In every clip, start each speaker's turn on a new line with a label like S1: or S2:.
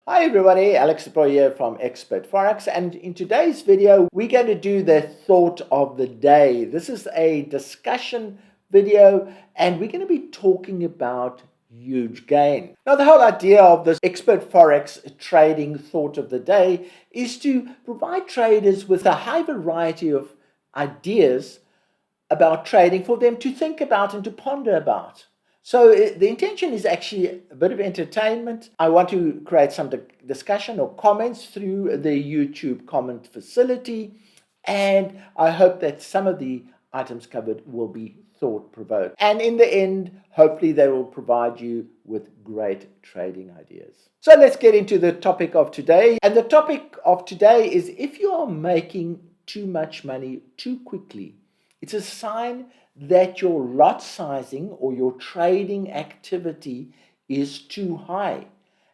S1: Hi everybody, Alex here from Expert Forex, and in today's video we're going to do the thought of the day. This is a discussion video and we're going to be talking about huge gain. Now the whole idea of this Expert Forex trading thought of the day is to provide traders with a high variety of ideas about trading for them to think about and to ponder about. So the intention is actually a bit of entertainment. I want to create some discussion or comments through the YouTube comment facility, and I hope that some of the items covered will be thought-provoking. And in the end, hopefully they will provide you with great trading ideas. So let's get into the topic of today. And the topic of today is if you are making too much money too quickly, it's a sign that your lot sizing or your trading activity is too high,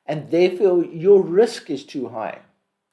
S1: and therefore your risk is too high.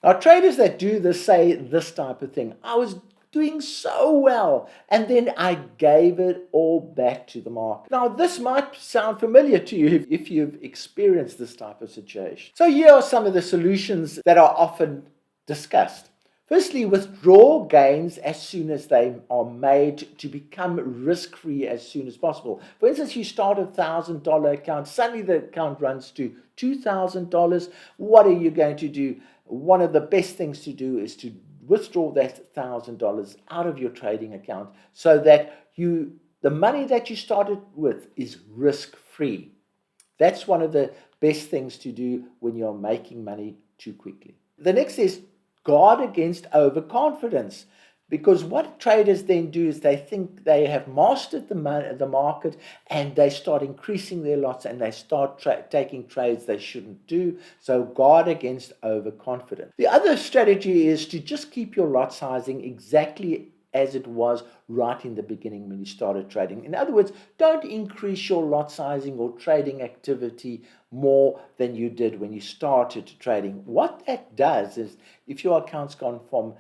S1: Now, traders that do this say this type of thing: I was doing so well, and then I gave it all back to the market. Now, this might sound familiar to you if you've experienced this type of situation. So here are some of the solutions that are often discussed. Firstly, withdraw gains as soon as they are made to become risk-free as soon as possible. For instance, you start a $1,000 account, suddenly the account runs to $2,000. What are you going to do? One of the best things to do is to withdraw that $1,000 out of your trading account so that the money that you started with is risk-free. That's one of the best things to do when you're making money too quickly. The next is guard against overconfidence, because what traders then do is they think they have mastered the market and they start increasing their lots and they start taking trades they shouldn't do. So guard against overconfidence. The other strategy is to just keep your lot sizing exactly as it was right in the beginning when you started trading. In other words, don't increase your lot sizing or trading activity more than you did when you started trading. What that does is, if your account's gone from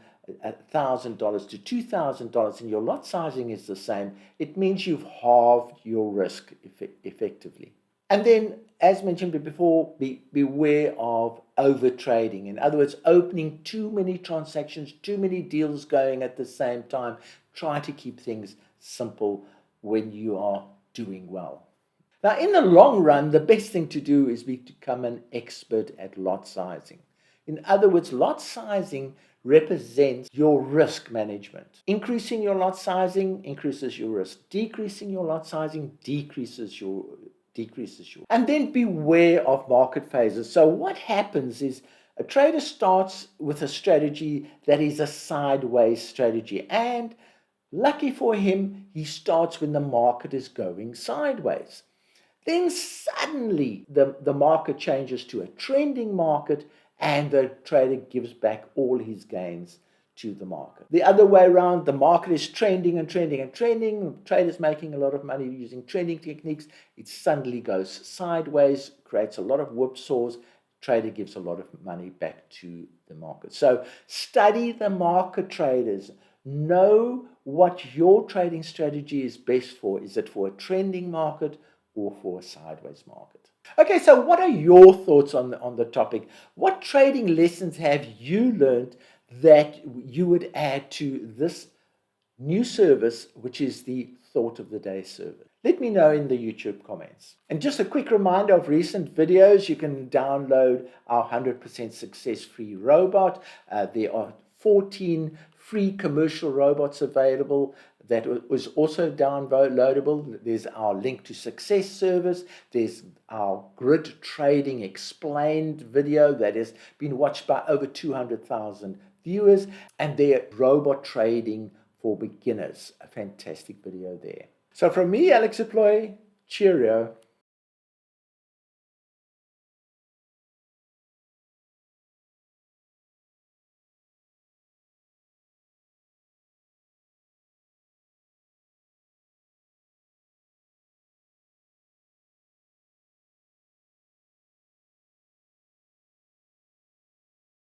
S1: $1,000 to $2,000 and your lot sizing is the same, it means you've halved your risk effectively. And then, as mentioned before, beware of over trading. In other words, opening too many transactions, too many deals going at the same time. Try to keep things simple when you are doing well. Now, in the long run, the best thing to do is become an expert at lot sizing. In other words, lot sizing represents your risk management. Increasing your lot sizing increases your risk. Decreasing your lot sizing decreases your. And then beware of market phases. So what happens is a trader starts with a strategy that is a sideways strategy, and lucky for him, he starts when the market is going sideways. Then suddenly the market changes to a trending market and the trader gives back all his gains to the market. The other way around, the market is trending and trending and trending. The trader's making a lot of money using trending techniques. It suddenly goes sideways, creates a lot of whipsaws. Trader gives a lot of money back to the market. So study the market, traders. Know what your trading strategy is best for. Is it for a trending market or for a sideways market? Okay, so what are your thoughts on the topic? What trading lessons have you learned that you would add to this new service, which is the Thought of the Day service? Let me know in the YouTube comments. And just a quick reminder of recent videos: you can download our 100% success-free robot. There are 14 free commercial robots available that was also downloadable. There's our link to success service. There's our grid trading explained video that has been watched by over 200,000 viewers, and their robot trading for beginners, a fantastic video there. So from me, Alex, cheerio.